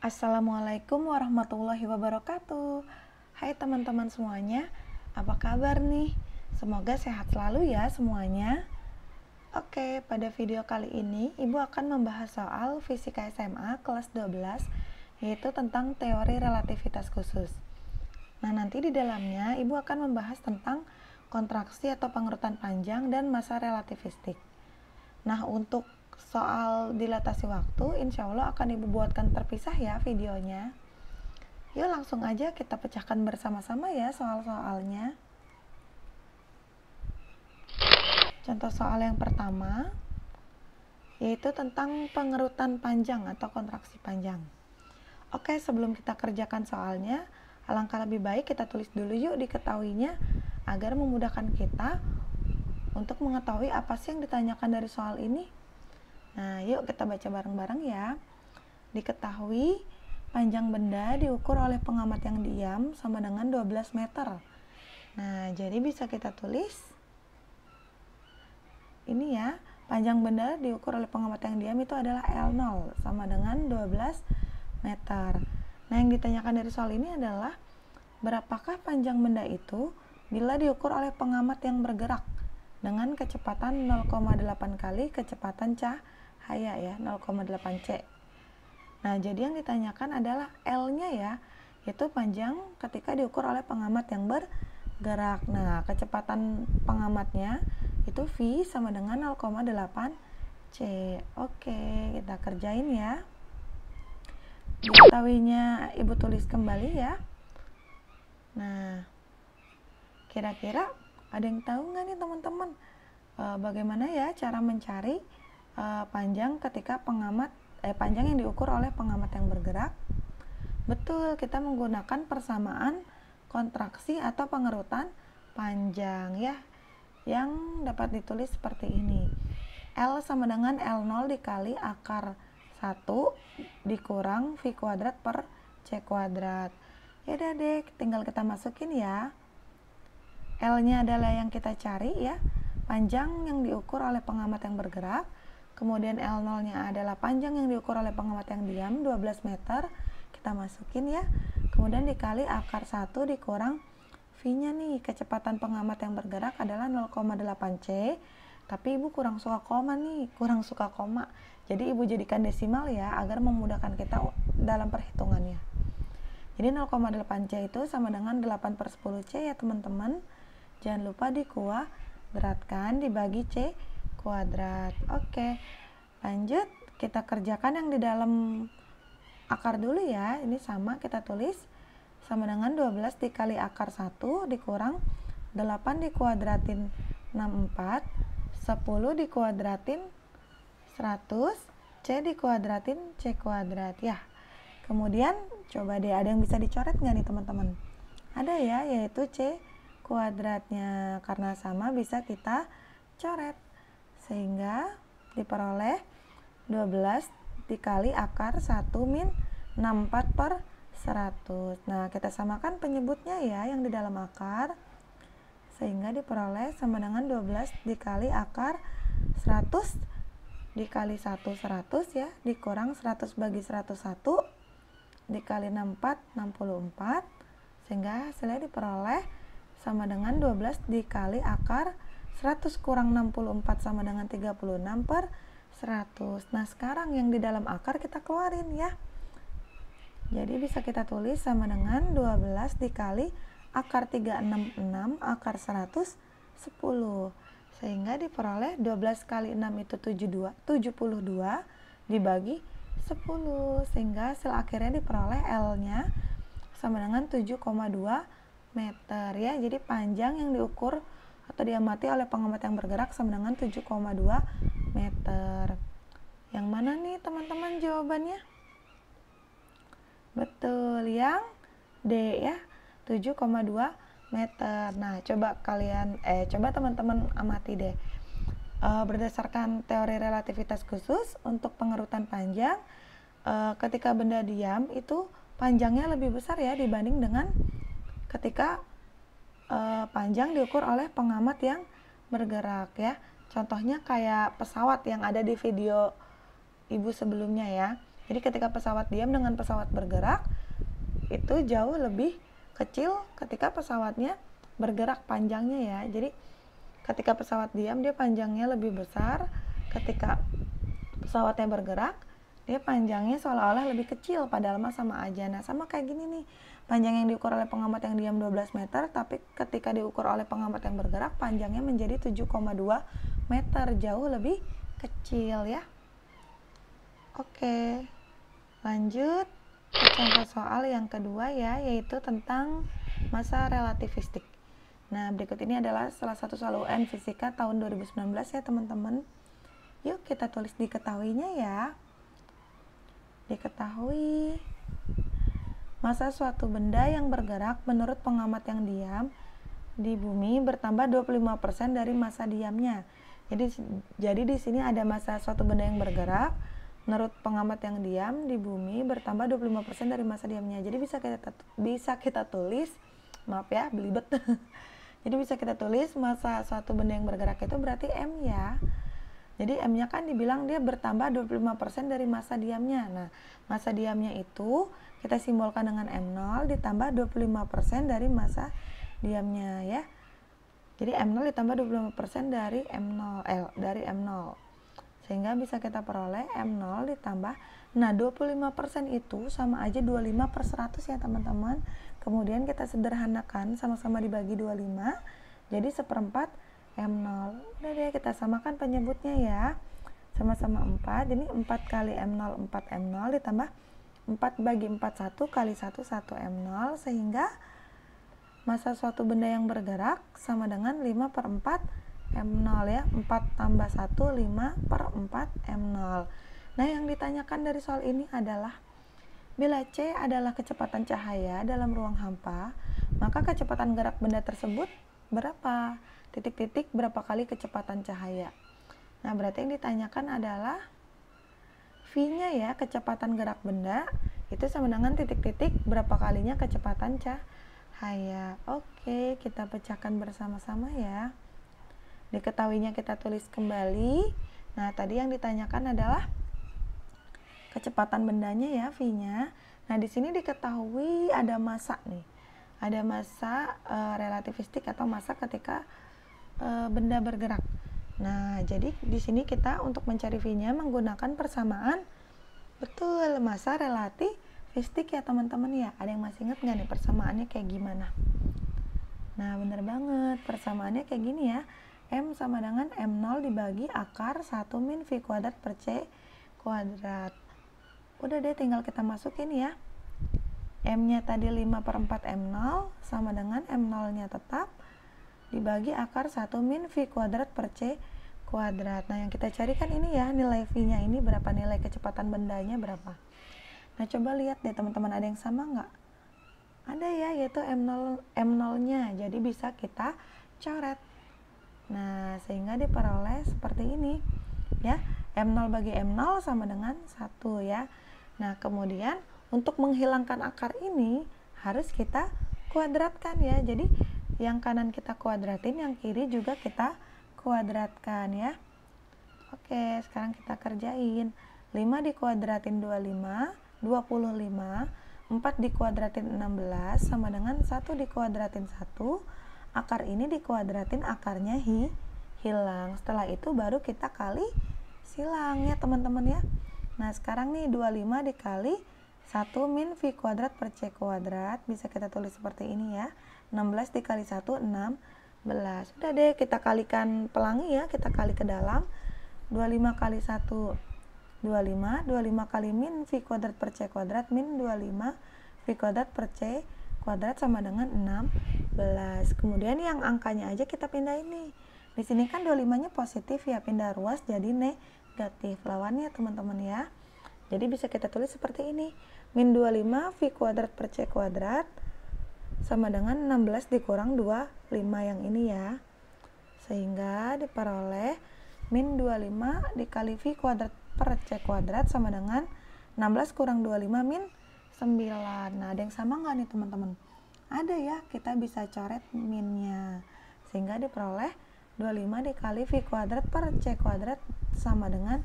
Assalamualaikum warahmatullahi wabarakatuh. Hai teman-teman semuanya, apa kabar nih? Semoga sehat selalu ya semuanya. Oke, pada video kali ini Ibu akan membahas soal Fisika SMA kelas 12, yaitu tentang teori relativitas khusus. Nah, nanti di dalamnya Ibu akan membahas tentang kontraksi atau pengerutan panjang dan massa relativistik. Nah, untuk soal dilatasi waktu, insya Allah akan Ibu buatkan terpisah ya videonya. Yuk langsung aja kita pecahkan bersama-sama ya soal-soalnya. Contoh soal yang pertama, yaitu tentang pengerutan panjang atau kontraksi panjang. Oke, sebelum kita kerjakan soalnya, alangkah lebih baik kita tulis dulu yuk diketahuinya, agar memudahkan kita untuk mengetahui apa sih yang ditanyakan dari soal ini. Nah, yuk kita baca bareng-bareng ya. Diketahui panjang benda diukur oleh pengamat yang diam sama dengan 12 meter. Nah, jadi bisa kita tulis ini ya, panjang benda diukur oleh pengamat yang diam itu adalah L0 sama dengan 12 meter. Nah, yang ditanyakan dari soal ini adalah berapakah panjang benda itu bila diukur oleh pengamat yang bergerak dengan kecepatan 0,8 kali kecepatan cahaya ya, 0,8 C. Nah, jadi yang ditanyakan adalah L-nya ya, yaitu panjang ketika diukur oleh pengamat yang bergerak. Nah, kecepatan pengamatnya itu V sama dengan 0,8 C. Oke, kita kerjain ya. Diketahuinya Ibu tulis kembali ya. Nah, kira-kira ada yang tahu nggak nih teman-teman bagaimana ya cara mencari panjang ketika panjang yang diukur oleh pengamat yang bergerak? Betul, kita menggunakan persamaan kontraksi atau pengerutan panjang ya, yang dapat ditulis seperti ini. L sama dengan L0 dikali akar 1 dikurang V kuadrat per C kuadrat. Ya udah deh, tinggal kita masukin ya. L-nya adalah yang kita cari ya, panjang yang diukur oleh pengamat yang bergerak. Kemudian L0-nya adalah panjang yang diukur oleh pengamat yang diam, 12 meter. Kita masukin ya. Kemudian dikali akar 1 dikurang V-nya nih, kecepatan pengamat yang bergerak adalah 0,8 C. Tapi Ibu kurang suka koma nih, Jadi Ibu jadikan desimal ya, agar memudahkan kita dalam perhitungannya. Jadi 0,8 C itu sama dengan 8 per 10 C ya teman-teman. Jangan lupa dikuadratkan dibagi C kuadrat. Oke, lanjut kita kerjakan yang di dalam akar dulu ya. Ini sama, kita tulis sama dengan 12 dikali akar 1 dikurang 8 dikuadratin 64, 10 dikuadratin 100, C dikuadratin C kuadrat ya. Kemudian coba deh, ada yang bisa dicoret nggak nih teman-teman? Ada ya, yaitu C kuadratnya. Karena sama bisa kita coret, sehingga diperoleh 12 dikali akar 1 min 64 per 100. Nah, kita samakan penyebutnya ya yang di dalam akar, sehingga diperoleh sama dengan 12 dikali akar 100 dikali 1 100 ya, dikurang 100 bagi 101 dikali 64 64, sehingga hasilnya diperoleh sama dengan 12 dikali akar 100 kurang 64 sama dengan 36 per 100. Nah, sekarang yang di dalam akar kita keluarin ya. Jadi bisa kita tulis sama dengan 12 dikali akar 366 akar 100 10. Sehingga diperoleh 12 kali 6 itu 72 dibagi 10. Sehingga hasil akhirnya diperoleh L-nya sama dengan 7,2 meter ya. Jadi panjang yang diukur atau diamati oleh pengamat yang bergerak sama dengan 7,2 meter. Yang mana nih teman-teman jawabannya? Betul, yang D ya, 7,2 meter. Nah, coba teman-teman amati deh. Berdasarkan teori relativitas khusus untuk pengerutan panjang, ketika benda diam itu panjangnya lebih besar ya dibanding dengan ketika panjang diukur oleh pengamat yang bergerak ya. Contohnya kayak pesawat yang ada di video Ibu sebelumnya ya. Jadi ketika pesawat diam dengan pesawat bergerak itu jauh lebih kecil ketika pesawatnya bergerak panjangnya ya. Jadi ketika pesawat diam dia panjangnya lebih besar, ketika pesawatnya bergerak dia panjangnya seolah-olah lebih kecil, padahal mah sama aja. Nah sama kayak gini nih, panjang yang diukur oleh pengamat yang diam 12 meter, tapi ketika diukur oleh pengamat yang bergerak panjangnya menjadi 7,2 meter, jauh lebih kecil ya. Oke, lanjut ke contoh soal yang kedua ya, yaitu tentang masa relativistik. Nah berikut ini adalah salah satu soal UN Fisika tahun 2019 ya teman-teman. Yuk kita tulis diketahuinya ya. Diketahui masa suatu benda yang bergerak menurut pengamat yang diam di bumi bertambah 25% dari masa diamnya. Jadi di sini ada masa suatu benda yang bergerak menurut pengamat yang diam di bumi bertambah 25% dari masa diamnya. Jadi bisa kita tulis, maaf ya belibet. Jadi bisa kita tulis masa suatu benda yang bergerak itu berarti M ya. Jadi M-nya kan dibilang dia bertambah 25% dari masa diamnya. Nah, masa diamnya itu kita simbolkan dengan M0 ditambah 25% dari masa diamnya ya. Jadi M0 ditambah 25% dari M0. Sehingga bisa kita peroleh M0 ditambah, nah 25% itu sama aja 25 per 100 ya teman-teman. Kemudian kita sederhanakan, sama-sama dibagi 25, jadi 1/4 M0. Udah deh kita samakan penyebutnya ya. Sama-sama 4, jadi 4 kali M0 4 M0 ditambah 4 bagi 4 1 kali 1 1 M0, sehingga masa suatu benda yang bergerak sama dengan 5/4 M0 ya. 4 tambah 1 5/4 M0. Nah yang ditanyakan dari soal ini adalah bila C adalah kecepatan cahaya dalam ruang hampa, maka kecepatan gerak benda tersebut berapa? Titik-titik berapa kali kecepatan cahaya. Nah berarti yang ditanyakan adalah V-nya ya, kecepatan gerak benda itu sama dengan titik-titik berapa kalinya kecepatan cahaya. Oke, kita pecahkan bersama-sama ya. Diketahuinya kita tulis kembali. Nah tadi yang ditanyakan adalah kecepatan bendanya ya, V-nya. Nah di sini diketahui ada masa nih. Ada masa relativistik atau masa ketika benda bergerak. Nah, jadi di sini kita untuk mencari V-nya menggunakan persamaan betul masa relativistik ya teman-teman ya. Ada yang masih ingat nggak nih persamaannya kayak gimana? Nah, bener banget. Persamaannya kayak gini ya. M sama dengan M0 dibagi akar 1 min V kuadrat per C kuadrat. Udah deh tinggal kita masukin ya. M-nya tadi 5/4 M0 sama dengan M0-nya tetap dibagi akar 1 min V kuadrat per C kuadrat. Nah yang kita cari kan ini ya, nilai V-nya ini berapa, nilai kecepatan bendanya berapa. Nah coba lihat deh teman-teman, ada yang sama nggak? Ada ya, yaitu M0-nya. Jadi bisa kita coret. Nah sehingga diperoleh seperti ini ya. M0 bagi M0 sama dengan 1 ya. Nah kemudian untuk menghilangkan akar ini harus kita kuadratkan ya. Jadi yang kanan kita kuadratin, yang kiri juga kita kuadratkan ya. Oke, sekarang kita kerjain. 5 dikuadratin 25, 25. 4 dikuadratin 16 sama dengan 1 dikuadratin 1. Akar ini dikuadratin, akarnya hilang. Setelah itu baru kita kali silang ya teman-teman ya. Nah sekarang nih 25 dikali 1 min V kuadrat per C kuadrat, bisa kita tulis seperti ini ya. 16 dikali 1 16. Udah deh kita kalikan pelangi ya, kita kali ke dalam. 25 kali 1 25, 25 kali min V kuadrat per C kuadrat min 25 V kuadrat per C kuadrat sama dengan 16. Kemudian yang angkanya aja kita pindah ini. Di sini kan 25-nya positif ya, pindah ruas jadi negatif lawannya teman-teman ya. Jadi bisa kita tulis seperti ini. Min 25 V kuadrat per C kuadrat sama dengan 16 dikurang 25 yang ini ya. Sehingga diperoleh min 25 dikali V kuadrat per C kuadrat sama dengan 16 kurang 25 min 9. Nah, ada yang sama nggak nih teman-teman? Ada ya, kita bisa coret minnya. Sehingga diperoleh 25 dikali V kuadrat per C kuadrat sama dengan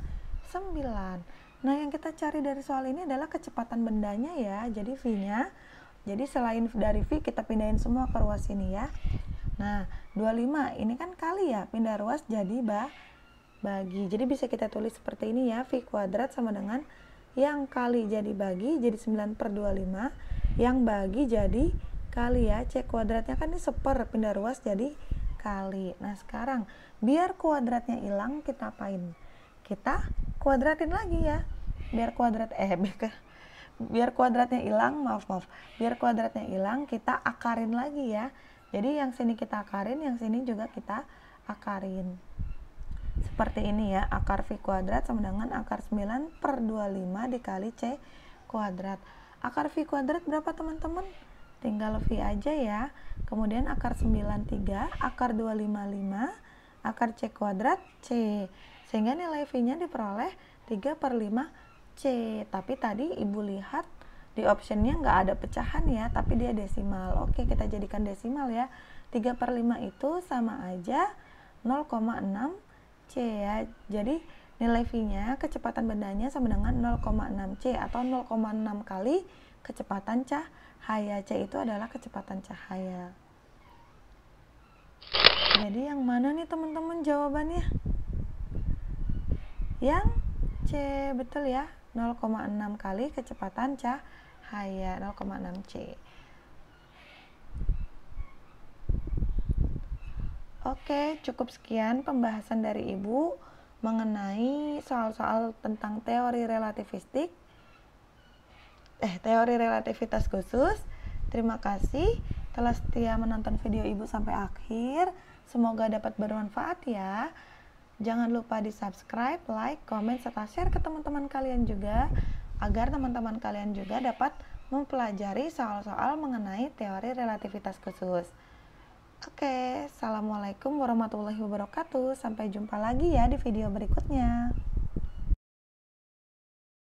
9. Nah, yang kita cari dari soal ini adalah kecepatan bendanya ya. Jadi V-nya. Jadi selain dari V kita pindahin semua ke ruas ini ya. Nah, 25 ini kan kali ya, pindah ruas jadi bagi. Jadi bisa kita tulis seperti ini ya, V kuadrat sama dengan yang kali jadi bagi, jadi 9/25. Yang bagi jadi kali ya, C kuadratnya kan ini seper, pindah ruas jadi kali. Nah, sekarang biar kuadratnya hilang kita apain? Kita kuadratin lagi ya. Biar kuadratnya hilang, biar kuadratnya hilang kita akarin lagi ya. Jadi yang sini kita akarin, yang sini juga kita akarin seperti ini ya. Akar V kuadrat sama dengan akar 9/25 dikali C kuadrat. Akar V kuadrat berapa teman-teman? Tinggal V aja ya. Kemudian akar 93, akar 255, akar C kuadrat C, sehingga nilai V nya diperoleh 3/5 C. Tapi tadi ibu lihat di optionnya nggak ada pecahan ya, tapi dia desimal. Oke, kita jadikan desimal ya. 3/5 itu sama aja 0,6 C ya. Jadi nilai V-nya, kecepatan bendanya sama dengan 0,6 C atau 0,6 kali kecepatan cahaya. C itu adalah kecepatan cahaya. Jadi yang mana nih teman-teman jawabannya? Yang C, betul ya. 0,6 kali kecepatan cahaya, 0,6 C. Oke, cukup sekian pembahasan dari Ibu mengenai soal-soal tentang teori relativitas khusus. Terima kasih telah setia menonton video Ibu sampai akhir. Semoga dapat bermanfaat ya. Jangan lupa di subscribe, like, komen, serta share ke teman-teman kalian juga, agar teman-teman kalian juga dapat mempelajari soal-soal mengenai teori relativitas khusus. Oke, assalamualaikum warahmatullahi wabarakatuh. Sampai jumpa lagi ya di video berikutnya.